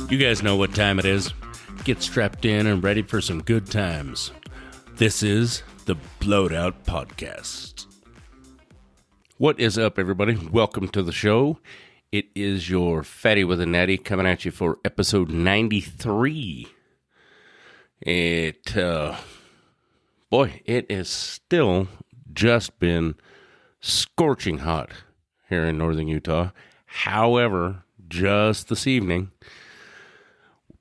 You guys know what time it is. Get strapped in and ready for some good times. This is the Blowed Out Podcast. What is up, everybody? Welcome to the show. It is your Fatty With A Natty coming at you for episode 93. It is still just been scorching hot here in northern Utah. However, just this evening,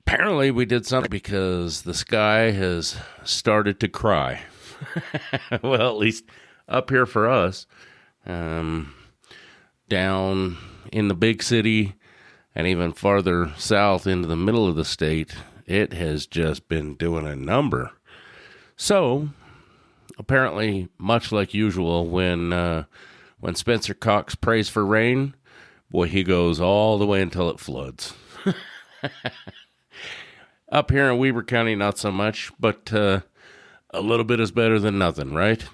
apparently we did something because the sky has started to cry. Well, at least up here for us. Down in the big city and even farther south into the middle of the state, it has just been doing a number. So, apparently, much like usual, when Spencer Cox prays for rain, boy, he goes all the way until it floods. Up here in Weber County, not so much, but a little bit is better than nothing, right?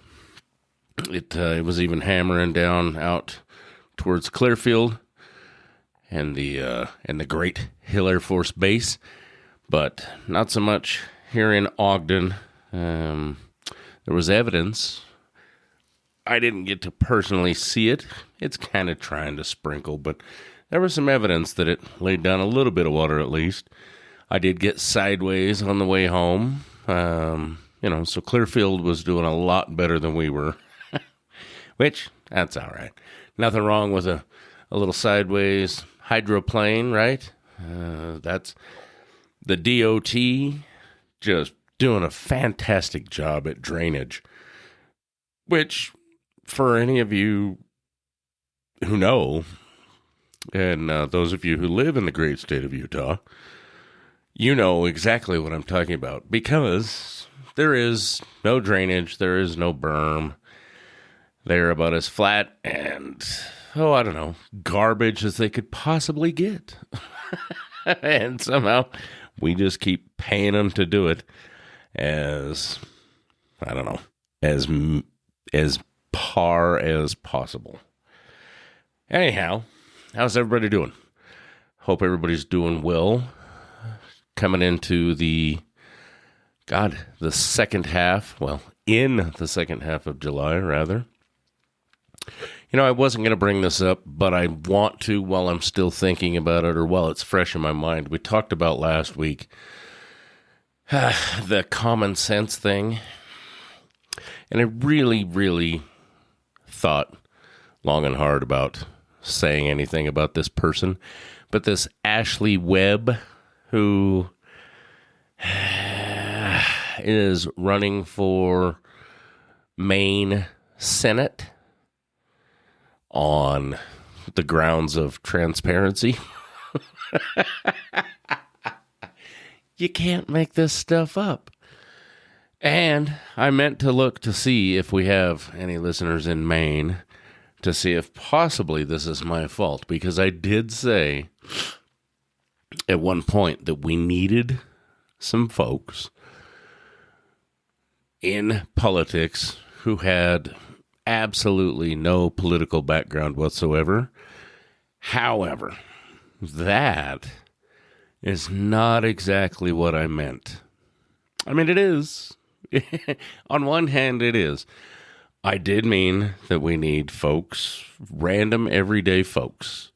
It was even hammering down out towards Clearfield and the Great Hill Air Force Base, but not so much here in Ogden. There was evidence. I didn't get to personally see it. It's kind of trying to sprinkle, but there was some evidence that it laid down a little bit of water at least. I did get sideways on the way home. So Clearfield was doing a lot better than we were, which, that's all right. Nothing wrong with a little sideways hydroplane, right? That's the DOT just doing a fantastic job at drainage, which, for any of you who know, and those of you who live in the great state of Utah, you know exactly what I'm talking about, because there is no drainage, there is no berm. They're about as flat and, garbage as they could possibly get. And somehow we just keep paying them to do it as par as possible. Anyhow, how's everybody doing? Hope everybody's doing well. Coming into the second half, in the second half of July, rather. I wasn't going to bring this up, but I want to while I'm still thinking about it, or while it's fresh in my mind. We talked about last week the common sense thing, and I really, really thought long and hard about saying anything about this person, but this Ashley Webb, who is running for Maine Senate on the grounds of transparency. You can't make this stuff up. And I meant to look to see if we have any listeners in Maine, to see if possibly this is my fault, because I did say at one point that we needed some folks in politics who had absolutely no political background whatsoever. However, that is not exactly what I meant. I mean, it is. On one hand, it is. I did mean that we need folks, random everyday folks.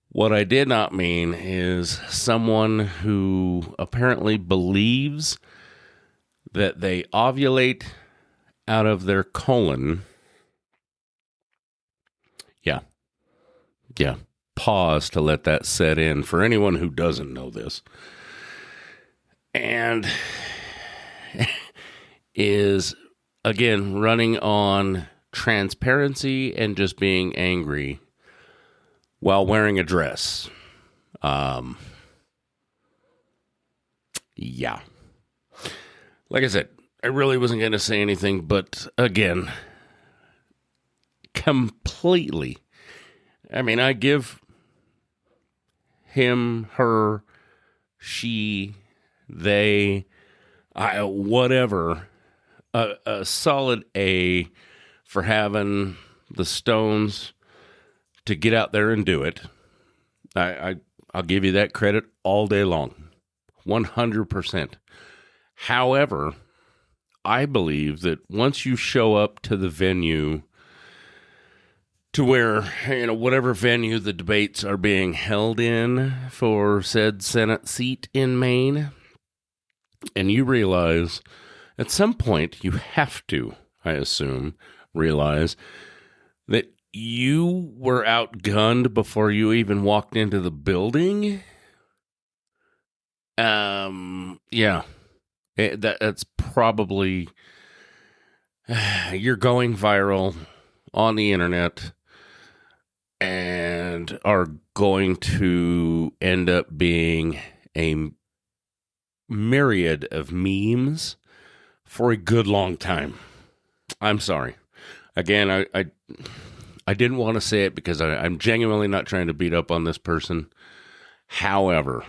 What I did not mean is someone who apparently believes that they ovulate out of their colon. Yeah. Pause to let that set in for anyone who doesn't know this. And is, again, running on transparency and just being angry while wearing a dress. Yeah. Like I said, I really wasn't going to say anything, but again, completely. I mean, I give him, her, she, they, whatever, a solid A for having the stones to get out there and do it. I I'll give you that credit all day long. 100%. However, I believe that once you show up to the venue, to where, whatever venue the debates are being held in for said Senate seat in Maine, and you realize at some point you have to, I assume, realize that you were outgunned before you even walked into the building. Yeah, that's probably, you're going viral on the internet and are going to end up being a myriad of memes for a good long time. I'm sorry. Again, I didn't want to say it because I'm genuinely not trying to beat up on this person. However,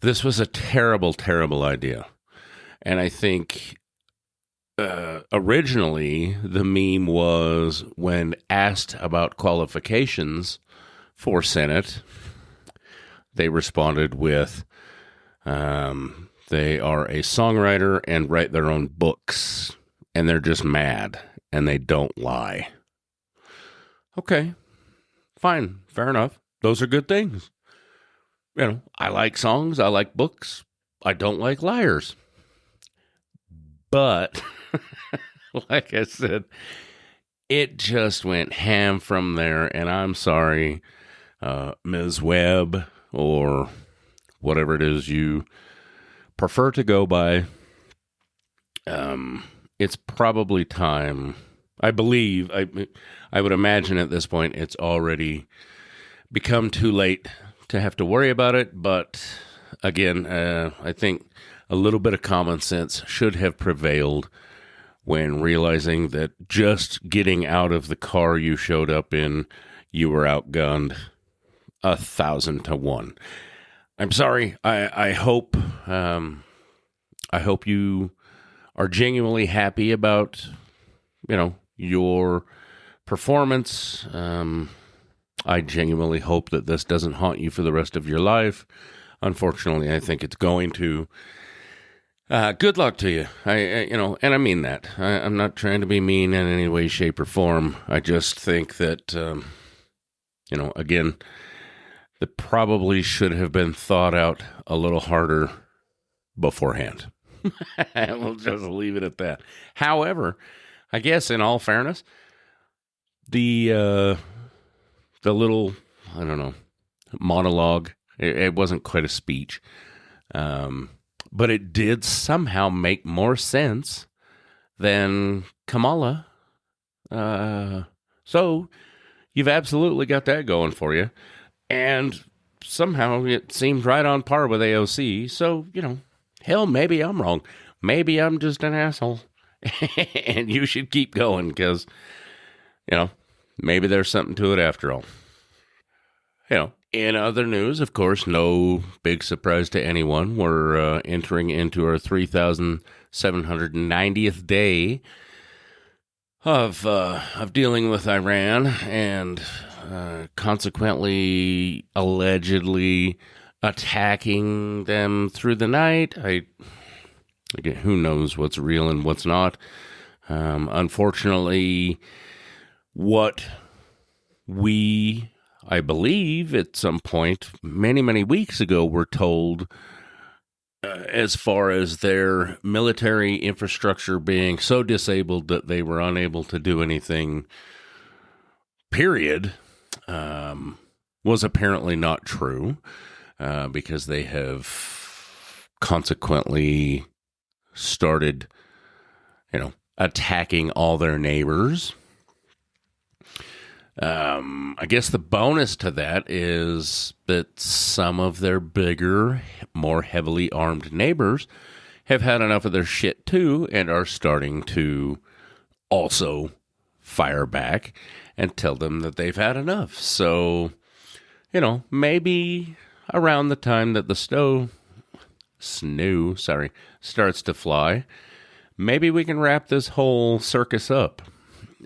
this was a terrible, terrible idea. And I think originally the meme was when asked about qualifications for Senate, they responded with, they are a songwriter and write their own books, and they're just mad, and they don't lie. Okay, fine, fair enough. Those are good things. I like songs, I like books, I don't like liars. But, like I said, it just went ham from there, and I'm sorry, Ms. Webb, or whatever it is you prefer to go by. It's probably time. I believe, I would imagine at this point it's already become too late to have to worry about it. But again, I think a little bit of common sense should have prevailed when realizing that just getting out of the car you showed up in, you were outgunned 1,000 to 1. I'm sorry. I hope you are genuinely happy about, your performance. I genuinely hope that this doesn't haunt you for the rest of your life. Unfortunately, I think it's going to. Good luck to you. And I mean that. I'm not trying to be mean in any way, shape, or form. I just think that, again, that probably should have been thought out a little harder beforehand. We'll just leave it at that. However, I guess in all fairness, the little, monologue, it wasn't quite a speech, but it did somehow make more sense than Kamala. So you've absolutely got that going for you. And somehow it seemed right on par with AOC. So, hell, maybe I'm wrong. Maybe I'm just an asshole. And you should keep going because, maybe there's something to it after all. In other news, of course, no big surprise to anyone. We're entering into our 3,790th day of dealing with Iran and consequently, allegedly attacking them through the night. Again, who knows what's real and what's not. Unfortunately, what I believe at some point, many, many weeks ago, were told as far as their military infrastructure being so disabled that they were unable to do anything, period, was apparently not true, because they have consequently started, attacking all their neighbors. I guess the bonus to that is that some of their bigger, more heavily armed neighbors have had enough of their shit too and are starting to also fire back and tell them that they've had enough. So, maybe around the time that the snow starts to fly, maybe we can wrap this whole circus up.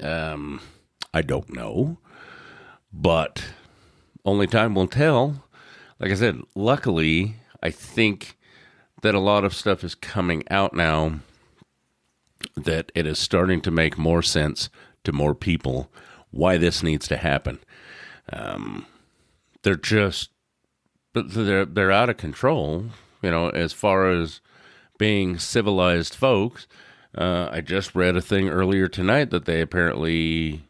I don't know, but only time will tell. Like I said, luckily, I think that a lot of stuff is coming out now that it is starting to make more sense to more people why this needs to happen. They're just, they're out of control, as far as being civilized folks. I just read a thing earlier tonight that they apparently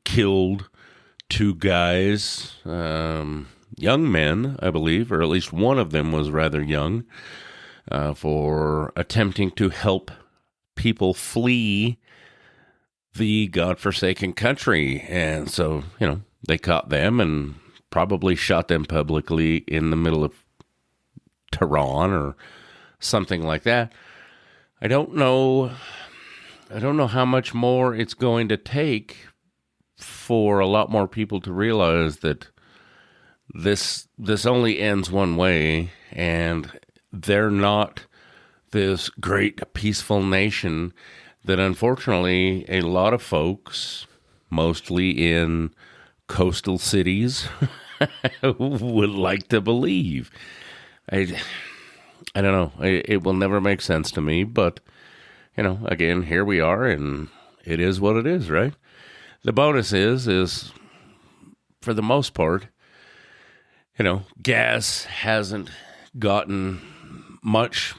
killed two guys, young men, I believe, or at least one of them was rather young, for attempting to help people flee the godforsaken country. And so, they caught them and probably shot them publicly in the middle of Tehran or something like that. I don't know how much more it's going to take for a lot more people to realize that this only ends one way, and they're not this great peaceful nation that unfortunately a lot of folks, mostly in coastal cities, would like to believe. I don't know. It will never make sense to me, but, again, here we are, and it is what it is, right? The bonus is for the most part, gas hasn't gotten much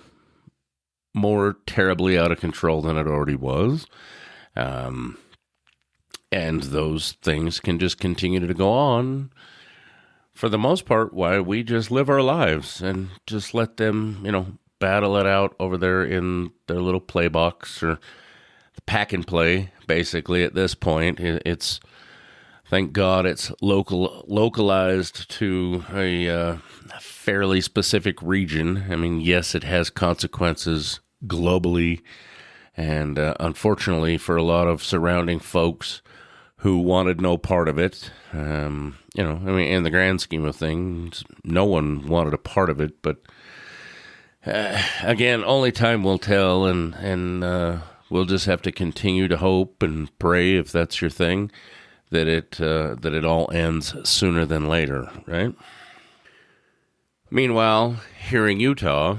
more terribly out of control than it already was. And those things can just continue to go on for the most part while we just live our lives and just let them, battle it out over there in their little play box or the pack and play, basically, at this point. It's, thank God, it's localized to a fairly specific region. I mean, yes, it has consequences globally, and unfortunately for a lot of surrounding folks who wanted no part of it, in the grand scheme of things, no one wanted a part of it, but again, only time will tell, and we'll just have to continue to hope and pray, if that's your thing, that it all ends sooner than later, right? Meanwhile, here in Utah,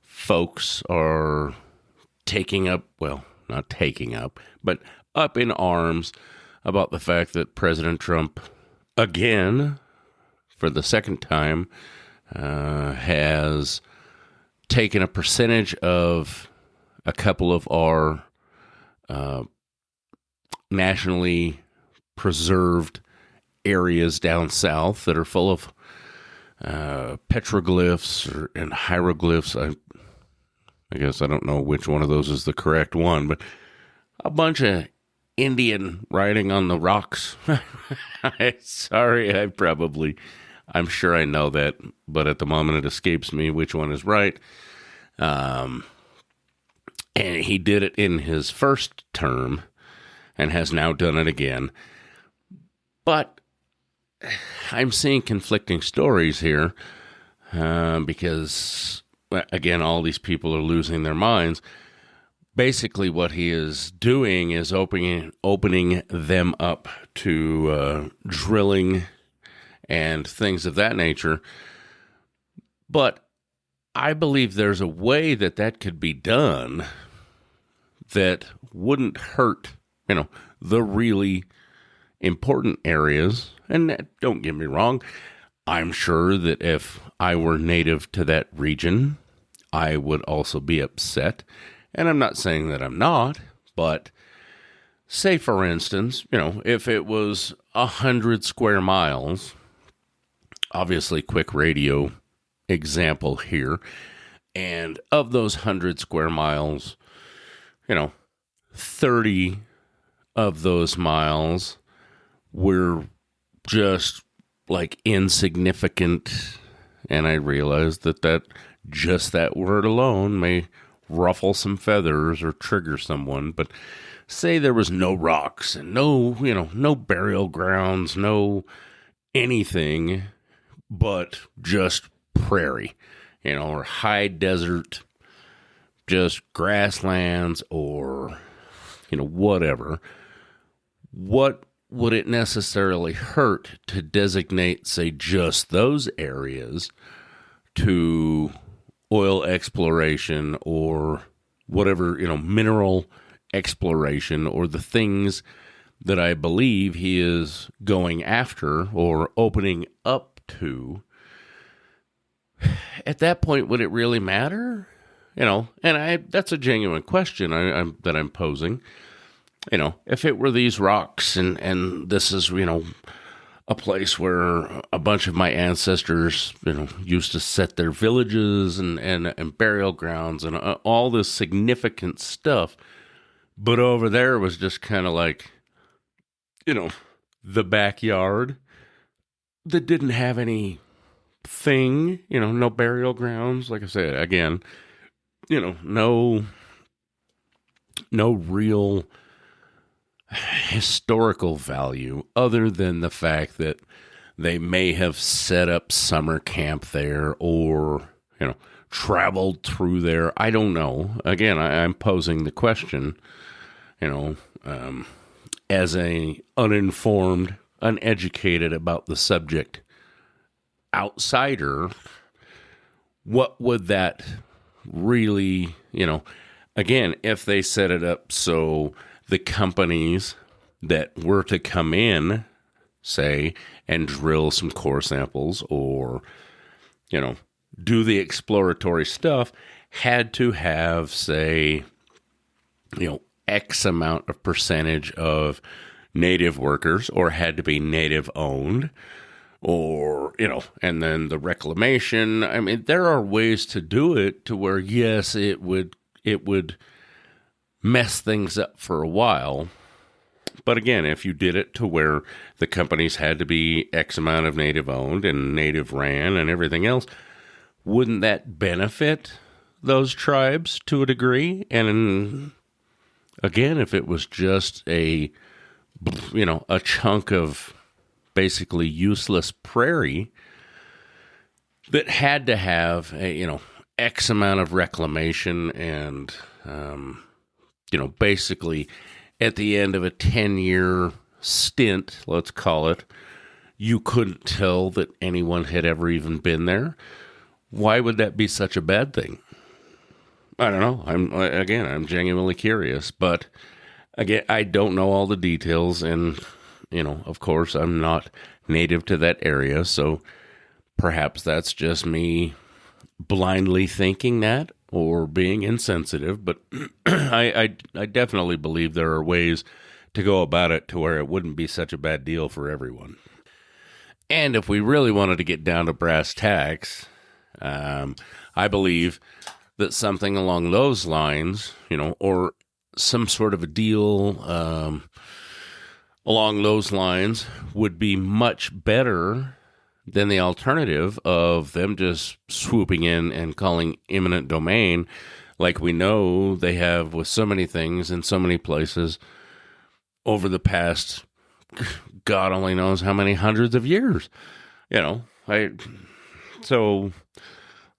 folks are but up in arms about the fact that President Trump, again, for the second time, has taken a percentage of a couple of our nationally preserved areas down south that are full of petroglyphs and hieroglyphs. I guess I don't know which one of those is the correct one, but a bunch of Indian writing on the rocks. Sorry, I'm sure I know that, but at the moment it escapes me which one is right. And he did it in his first term and has now done it again. But I'm seeing conflicting stories here because, again, all these people are losing their minds. Basically, what he is doing is opening them up to drilling and things of that nature. But I believe there's a way that could be done that wouldn't hurt, the really important areas. And don't get me wrong, I'm sure that if I were native to that region, I would also be upset. And I'm not saying that I'm not, but say, for instance, if it was 100 square miles, obviously quick radio example here, and of those 100 square miles, 30 of those miles were just like insignificant, and I realized that just that word alone may ruffle some feathers or trigger someone, but say there was no rocks and no burial grounds, no anything but just prairie, or high desert, just grasslands or, whatever. What would it necessarily hurt to designate, say, just those areas to oil exploration or whatever, mineral exploration, or the things that I believe he is going after or opening up to? At that point, would it really matter? And that's a genuine question that I'm posing. If it were these rocks and this is, a place where a bunch of my ancestors, used to set their villages and burial grounds and all this significant stuff. But over there was just kind of like, the backyard that didn't have any thing, no burial grounds. Like I said, again, no real historical value other than the fact that they may have set up summer camp there or, traveled through there. I don't know. Again, I'm posing the question, as a uninformed, uneducated about the subject outsider, what would that really, again, if they set it up so the companies that were to come in, say, and drill some core samples or, do the exploratory stuff, had to have, say, X amount of percentage of native workers, or had to be native owned, or, and then the reclamation. I mean, there are ways to do it to where, yes, it would mess things up for a while. But again, if you did it to where the companies had to be X amount of native owned and native ran and everything else, wouldn't that benefit those tribes to a degree? And again, if it was just a chunk of basically useless prairie that had to have a, X amount of reclamation and, basically at the end of a 10-year stint, let's call it, you couldn't tell that anyone had ever even been there. Why would that be such a bad thing? I don't know. I'm genuinely curious, but again, I don't know all the details, and, of course, I'm not native to that area, so perhaps that's just me blindly thinking that or being insensitive, but I definitely believe there are ways to go about it to where it wouldn't be such a bad deal for everyone. And if we really wanted to get down to brass tacks, I believe that something along those lines, or some sort of a deal along those lines would be much better than the alternative of them just swooping in and calling eminent domain like we know they have with so many things in so many places over the past, God only knows how many hundreds of years. So,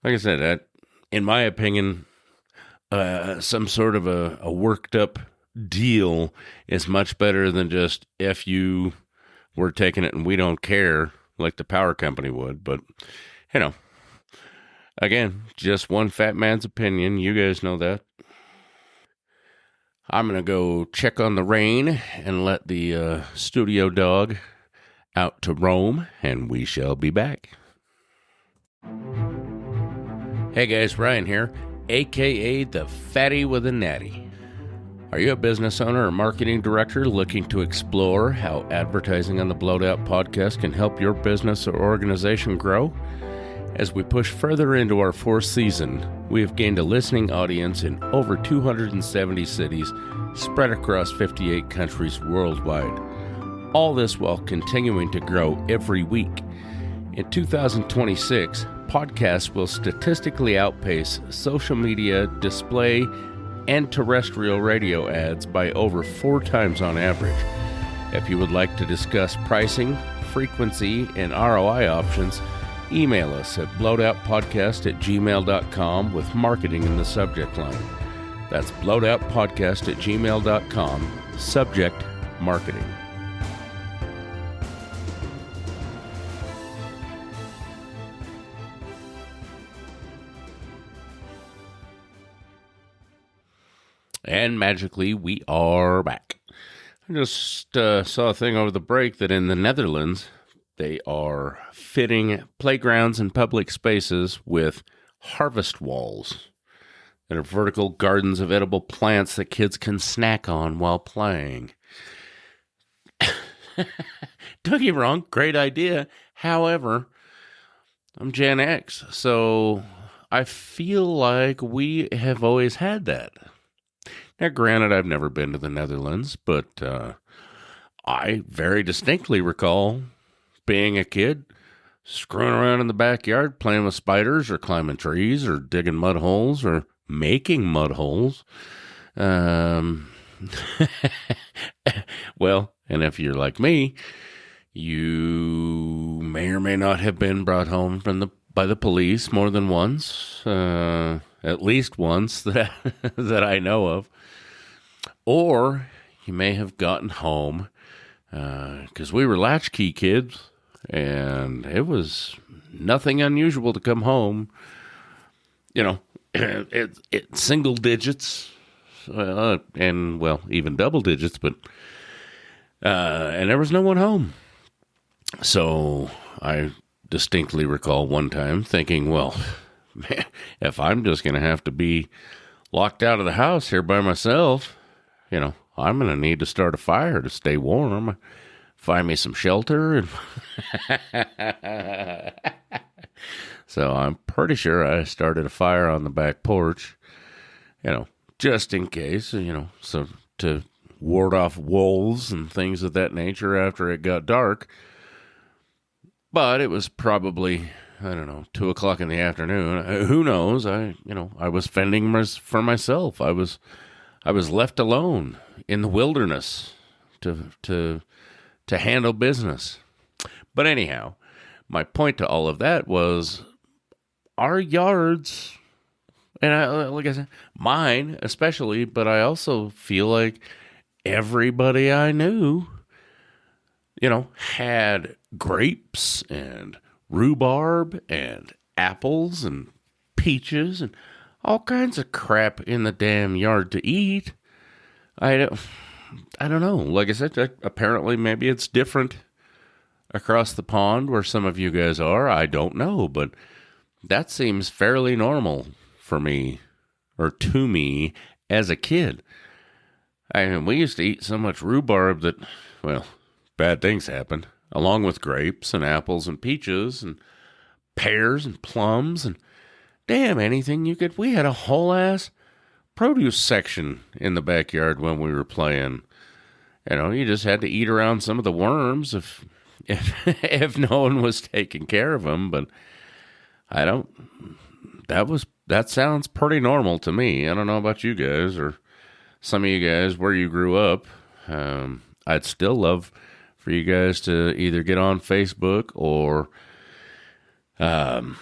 like I said, that, in my opinion, some sort of a worked up deal is much better than just, if you were taking it and we don't care, like the power company would. But, again, just one fat man's opinion. You guys know that. I'm going to go check on the rain and let the studio dog out to roam, and we shall be back. Hey guys, Ryan here, aka the Fatty With A Natty. Are you a business owner or marketing director looking to explore how advertising on the Blowed Out podcast can help your business or organization grow? As we push further into our fourth season, we have gained a listening audience in over 270 cities spread across 58 countries worldwide. All this while continuing to grow every week. In 2026, podcasts will statistically outpace social media, display, and terrestrial radio ads by over 4 times on average. If you would like to discuss pricing, frequency, and ROI options, email us at blowedoutpodcast@gmail.com with marketing in the subject line. That's blowedoutpodcast@gmail.com, subject marketing. And magically, we are back. I just saw a thing over the break that in the Netherlands, they are fitting playgrounds and public spaces with harvest walls that are vertical gardens of edible plants that kids can snack on while playing. Don't get me wrong, great idea. However, I'm Gen X, so I feel like we have always had that. Now, granted, I've never been to the Netherlands, but I very distinctly recall being a kid, screwing around in the backyard, playing with spiders or climbing trees or digging mud holes or making mud holes. Well, and if you're like me, you may or may not have been brought home by the police more than once, at least once that I know of. Or you may have gotten home because we were latchkey kids, and it was nothing unusual to come home, it single digits, and well, even double digits, but and there was no one home. So I distinctly recall one time thinking, well, man, if I'm just going to have to be locked out of the house here by myself, I'm going to need to start a fire to stay warm, find me some shelter. And so I'm pretty sure I started a fire on the back porch, just in case, so to ward off wolves and things of that nature after it got dark. But it was probably, 2:00 in the afternoon. Who knows? I was fending for myself. I was left alone in the wilderness to handle business. But anyhow, my point to all of that was our yards, and like I said, mine especially, but I also feel like everybody I knew, had grapes and rhubarb and apples and peaches and all kinds of crap in the damn yard to eat. I don't know. Like I said, apparently maybe it's different across the pond where some of you guys are. I don't know, but that seems fairly normal for me, or to me, as a kid. We used to eat so much rhubarb that, well, bad things happened, along with grapes and apples and peaches and pears and plums and damn anything you could. We had a whole ass produce section in the backyard when we were playing. You just had to eat around some of the worms if if no one was taking care of them. But that sounds pretty normal to me. I don't know about you guys or some of you guys where you grew up. I'd still love for you guys to either get on Facebook or on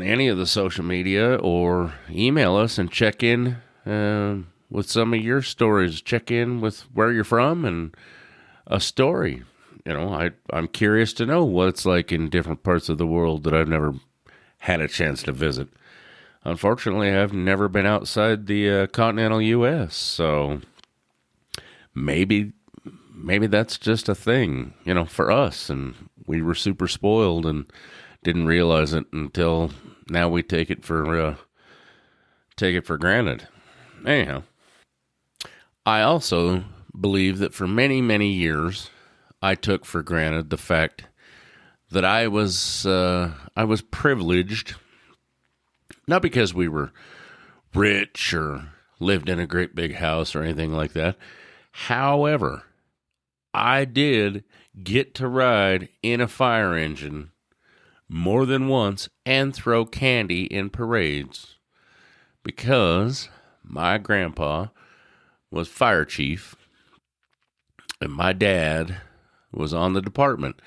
any of the social media, or email us and check in with some of your stories. Check in with where you're from and a story. I'm curious to know what it's like in different parts of the world that I've never had a chance to visit. Unfortunately, I've never been outside the continental U.S., so maybe that's just a thing, for us, and we were super spoiled and didn't realize it until now. We take it for granted. Anyhow, I also believe that for many, many years, I took for granted the fact that I was privileged, not because we were rich or lived in a great big house or anything like that. However, I did get to ride in a fire engine more than once and throw candy in parades because my grandpa was fire chief and my dad was on the department.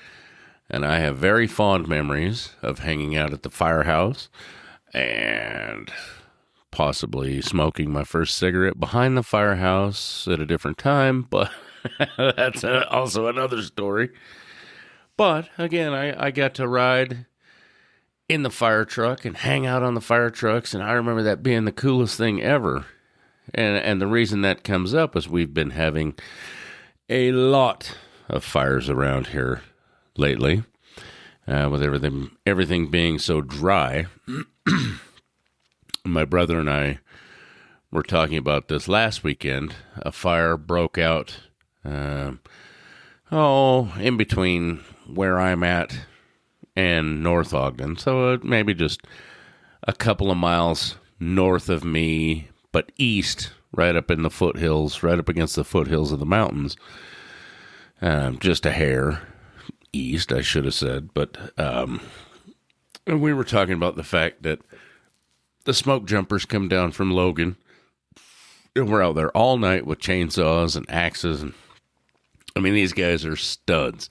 And I have very fond memories of hanging out at the firehouse and possibly smoking my first cigarette behind the firehouse at a different time, but that's also another story. But again, I got to ride in the fire truck and hang out on the fire trucks, and I remember that being the coolest thing ever. And the reason that comes up is we've been having a lot of fires around here lately, with everything being so dry. My brother and I were talking about this last weekend. A fire broke out, in between where I'm at and North Ogden. So maybe just a couple of miles north of me, but east, right up in the foothills, right up against the foothills of the mountains. Just a hair east, I should have said. But we were talking about the fact that the smoke jumpers come down from Logan, and we're out there all night with chainsaws and axes. And I mean, these guys are studs,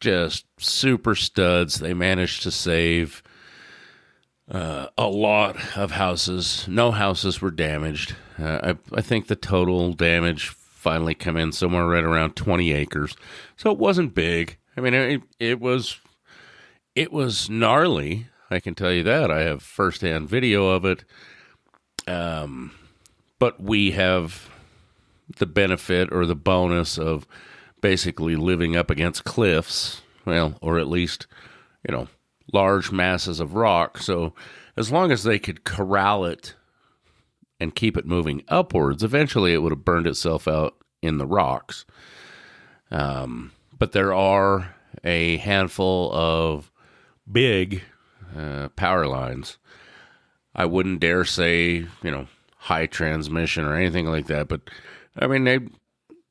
just super studs. They managed to save a lot of houses. No houses were damaged. I think the total damage finally come in somewhere right around 20 acres. So it wasn't big. I mean, it was gnarly. I can tell you that. I have firsthand video of it. But we have the benefit or the bonus of basically living up against cliffs, well, or at least, large masses of rock. So as long as they could corral it and keep it moving upwards, eventually it would have burned itself out in the rocks. But there are a handful of big power lines. I wouldn't dare say, high transmission or anything like that, but I mean,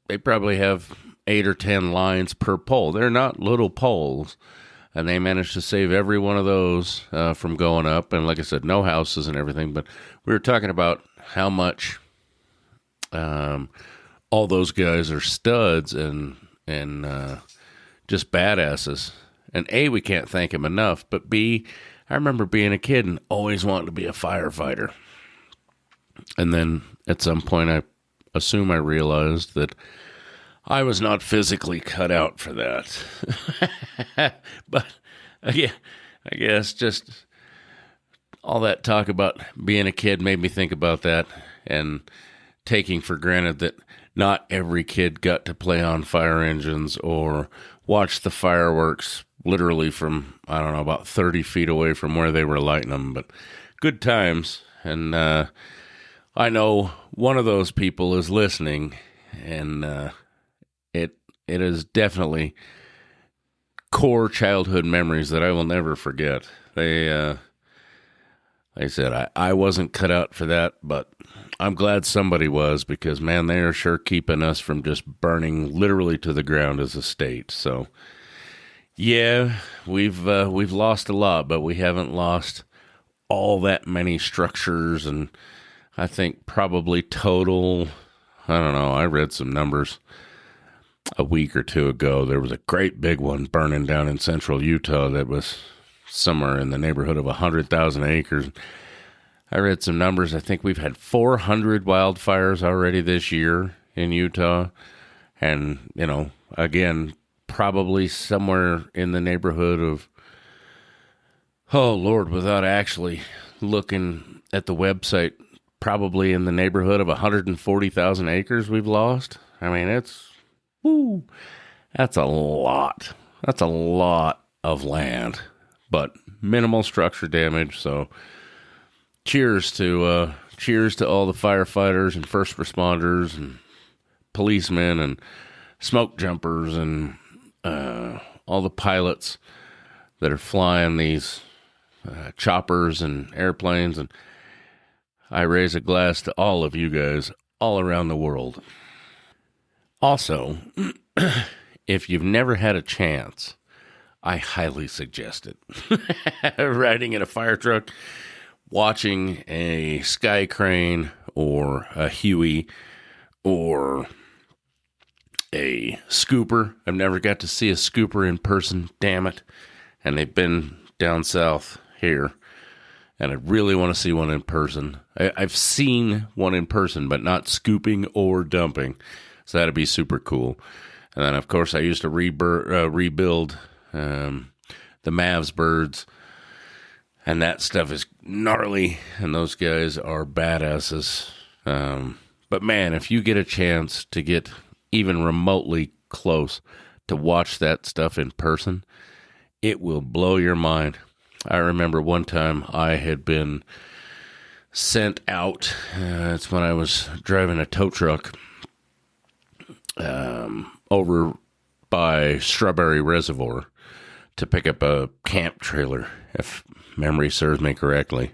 they probably have 8 or 10 lines per pole. They're not little poles. And they managed to save every one of those from going up. And like I said, no houses and everything. But we were talking about how much all those guys are studs and just badasses. And A, we can't thank them enough. But B, I remember being a kid and always wanting to be a firefighter. And then at some point, I assume I realized that I was not physically cut out for that. But again, I guess just all that talk about being a kid made me think about that and taking for granted that not every kid got to play on fire engines or watch the fireworks literally from, I don't know, about 30 feet away from where they were lighting them. But good times. And I know one of those people is listening, and it is definitely core childhood memories that I will never forget. Like I said, I wasn't cut out for that, but I'm glad somebody was, because, man, they are sure keeping us from just burning literally to the ground as a state. So, yeah, we've lost a lot, but we haven't lost all that many structures, and I think probably total, I don't know, I read some numbers a week or two ago. There was a great big one burning down in central Utah that was somewhere in the neighborhood of 100,000 acres. I read some numbers. I think we've had 400 wildfires already this year in Utah. And, again, probably somewhere in the neighborhood of, oh, Lord, without actually looking at the website, probably in the neighborhood of 140,000 acres we've lost. I mean, that's a lot. That's a lot of land, but minimal structure damage. So cheers to all the firefighters and first responders and policemen and smoke jumpers and all the pilots that are flying these choppers and airplanes. And I raise a glass to all of you guys all around the world. Also, if you've never had a chance, I highly suggest it. Riding in a fire truck, watching a sky crane or a Huey or a scooper. I've never got to see a scooper in person, damn it. And they've been down south here. And I really want to see one in person. I've seen one in person, but not scooping or dumping. So that'd be super cool. And then, of course, I used to rebuild the Mavs birds. And that stuff is gnarly. And those guys are badasses. But man, if you get a chance to get even remotely close to watch that stuff in person, it will blow your mind. I remember one time I had been sent out. It's when I was driving a tow truck over by Strawberry Reservoir to pick up a camp trailer, if memory serves me correctly.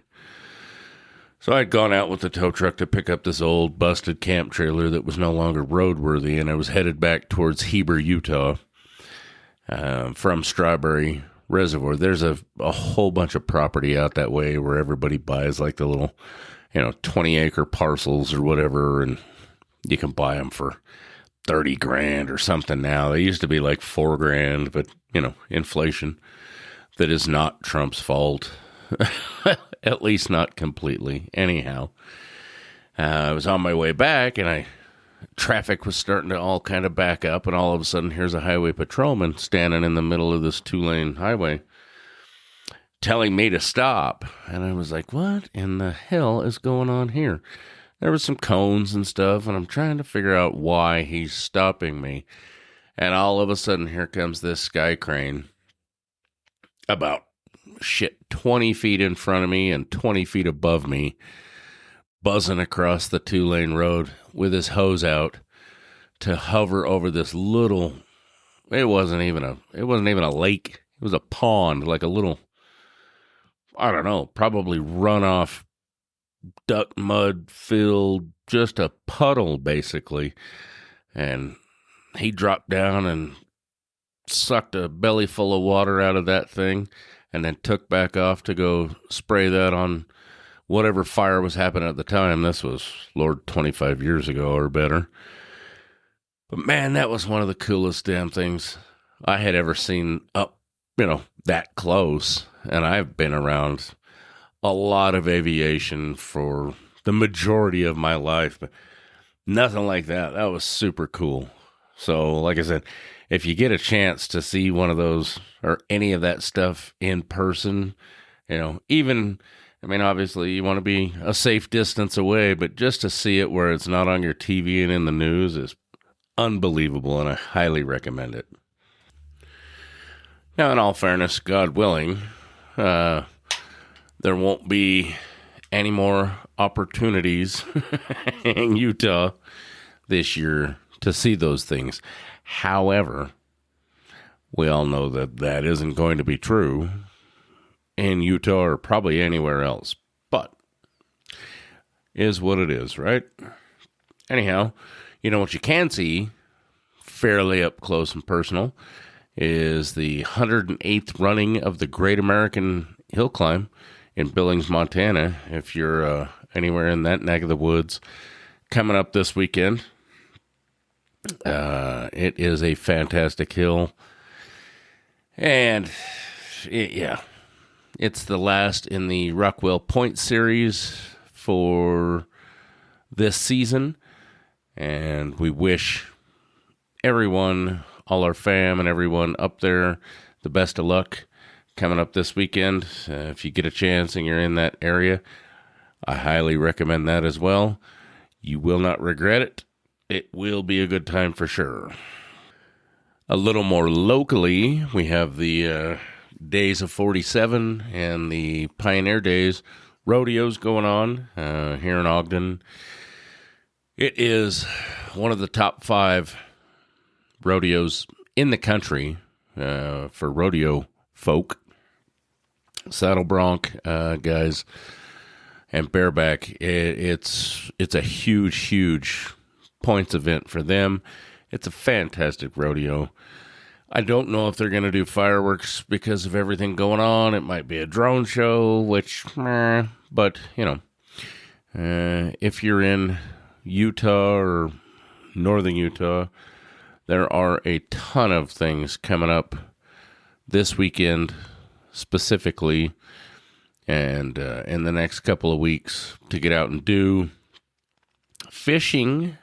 So I'd gone out with the tow truck to pick up this old busted camp trailer that was no longer roadworthy, and I was headed back towards Heber, Utah, from Strawberry Reservoir. There's a whole bunch of property out that way where everybody buys like the little, 20-acre parcels or whatever, and you can buy them for $30,000 or something now. They used to be like $4,000, but, inflation. That is not Trump's fault. At least not completely. Anyhow, I was on my way back, and traffic was starting to all kind of back up, and all of a sudden here's a highway patrolman standing in the middle of this 2-lane highway telling me to stop. And I was like, what in the hell is going on here? There was some cones and stuff, and I'm trying to figure out why he's stopping me. And all of a sudden, here comes this sky crane about 20 feet in front of me and 20 feet above me, buzzing across the 2-lane road with his hose out to hover over this little, it wasn't even a lake. It was a pond, like a little, I don't know, probably runoff, duck mud filled, just a puddle basically. And he dropped down and sucked a belly full of water out of that thing, and then took back off to go spray that on whatever fire was happening at the time. This was, Lord, 25 years ago or better. But man, that was one of the coolest damn things I had ever seen up, that close. And I've been around a lot of aviation for the majority of my life, but nothing like that. That was super cool. So, like I said, if you get a chance to see one of those or any of that stuff in person, obviously you want to be a safe distance away, but just to see it where it's not on your TV and in the news is unbelievable, and I highly recommend it. Now, in all fairness, God willing, there won't be any more opportunities in Utah this year to see those things. However, we all know that that isn't going to be true in Utah or probably anywhere else, but is what it is, right? Anyhow, what you can see fairly up close and personal is the 108th running of the Great American Hill Climb in Billings, Montana. If you're anywhere in that neck of the woods, coming up this weekend. It is a fantastic hill, and it's the last in the Rockwell Point series for this season, and we wish everyone, all our fam and everyone up there, the best of luck coming up this weekend. If you get a chance and you're in that area, I highly recommend that as well. You will not regret it. It will be a good time for sure. A little more locally, we have the Days of 47 and the Pioneer Days rodeos going on here in Ogden. It is one of the top 5 rodeos in the country for rodeo folk. Saddle bronc guys and bareback. It's a huge points event for them. It's a fantastic rodeo. I don't know if they're going to do fireworks because of everything going on. It might be a drone show, but if you're in Utah or northern Utah, there are a ton of things coming up this weekend specifically, and in the next couple of weeks to get out and do. Fishing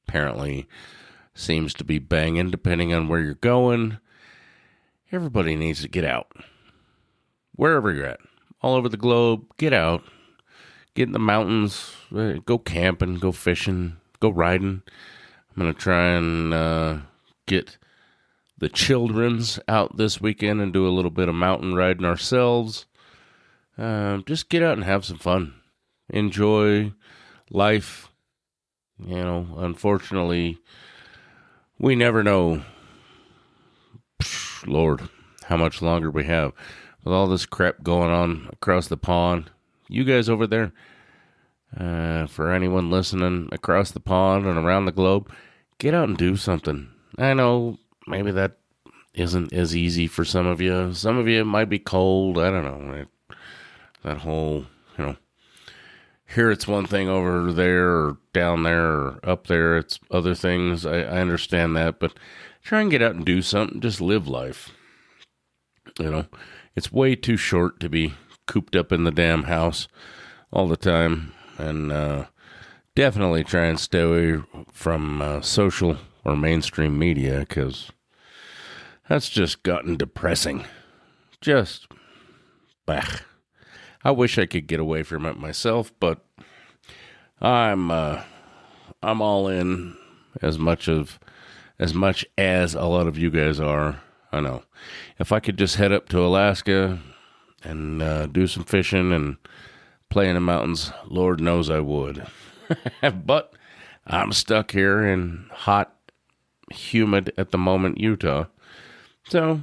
apparently seems to be banging depending on where you're going. Everybody needs to get out. Wherever you're at, all over the globe, get out. get in the mountains, go camping, go fishing, go riding. I'm going to try and get the children's out this weekend and do a little bit of mountain riding ourselves. Just get out and have some fun. Enjoy life. Unfortunately, we never know, Lord, how much longer we have. With all this crap going on across the pond, you guys over there, for anyone listening across the pond and around the globe, get out and do something. I know maybe that isn't as easy for some of you. Some of you it might be cold. I don't know. That whole, here it's one thing over there or down there or up there. It's other things. I understand that, but try and get out and do something. Just live life. It's way too short to be cooped up in the damn house all the time. And definitely try and stay away from social or mainstream media, because that's just gotten depressing. Just, bah. I wish I could get away from it myself, but I'm all in as much as a lot of you guys are. I know. If I could just head up to Alaska and do some fishing and play in the mountains, Lord knows I would. But I'm stuck here in hot, humid at the moment Utah. So,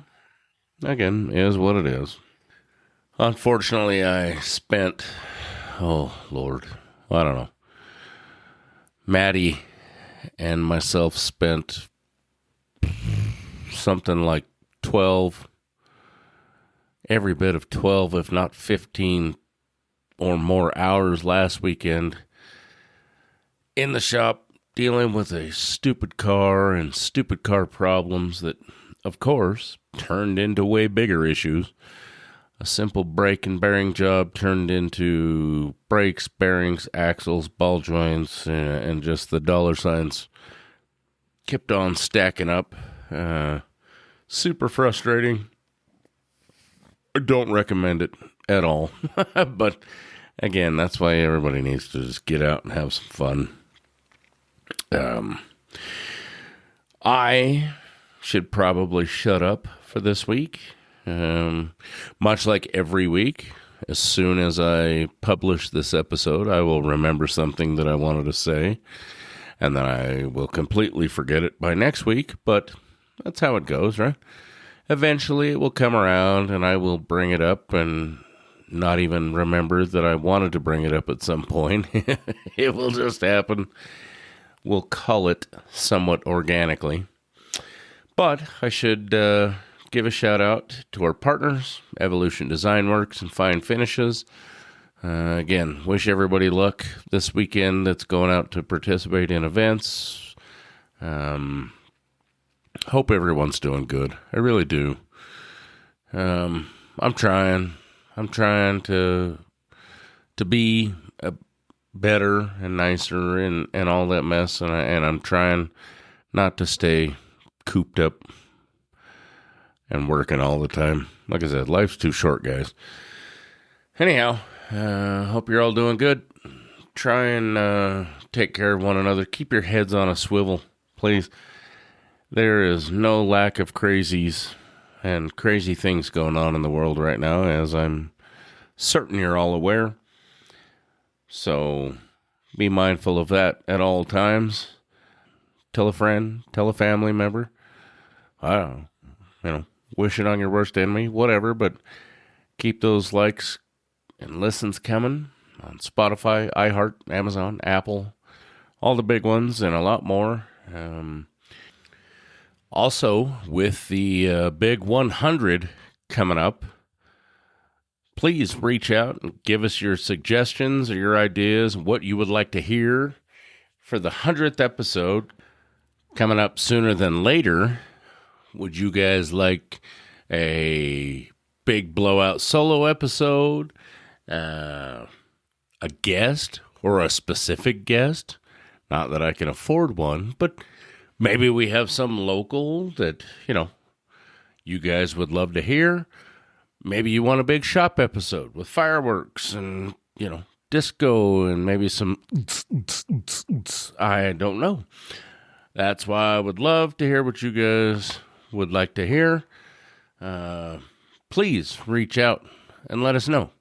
again, is what it is. Unfortunately, I spent, oh, Lord, I don't know. Maddie and myself spent something like 12, every bit of 12, if not 15 or more hours last weekend in the shop dealing with a stupid car and stupid car problems that, of course, turned into way bigger issues. A simple brake and bearing job turned into brakes, bearings, axles, ball joints, and just the dollar signs kept on stacking up. Super frustrating. I don't recommend it at all. But again, that's why everybody needs to just get out and have some fun. I should probably shut up for this week. Much like every week, as soon as I publish this episode, I will remember something that I wanted to say, and then I will completely forget it by next week, but that's how it goes, right? Eventually it will come around, and I will bring it up and not even remember that I wanted to bring it up at some point. It will just happen. We'll call it somewhat organically. But I should give a shout out to our partners, Evolution Design Works and Fine Finishes. Again, wish everybody luck this weekend that's going out to participate in events. Hope everyone's doing good. I really do. I'm trying to be better and nicer and all that mess, and I'm trying not to stay cooped up and working all the time. Like I said, life's too short, guys. Anyhow, hope you're all doing good. Try and take care of one another. Keep your heads on a swivel, please. There is no lack of crazies and crazy things going on in the world right now, as I'm certain you're all aware. So be mindful of that at all times. Tell a friend, tell a family member. I don't know, wish it on your worst enemy, whatever, but keep those likes and listens coming on Spotify, iHeart, Amazon, Apple, all the big ones, and a lot more. Also, with the big 100 coming up, please reach out and give us your suggestions or your ideas, what you would like to hear for the 100th episode coming up sooner than later. Would you guys like a big blowout solo episode, a guest, or a specific guest? Not that I can afford one, but maybe we have some local that, you guys would love to hear. Maybe you want a big shop episode with fireworks and, disco and maybe some I don't know. That's why I would love to hear what you guys would like to hear. Please reach out and let us know.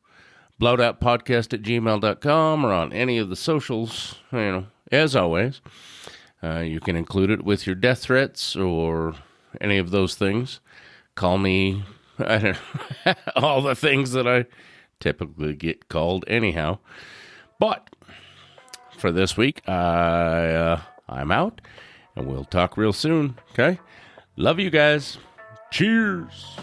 blowedoutpodcast@gmail.com or on any of the socials, as always. You can include it with your death threats or any of those things. Call me, I don't know, all the things that I typically get called anyhow. But for this week, I'm out, and we'll talk real soon, okay? Love you guys. Cheers.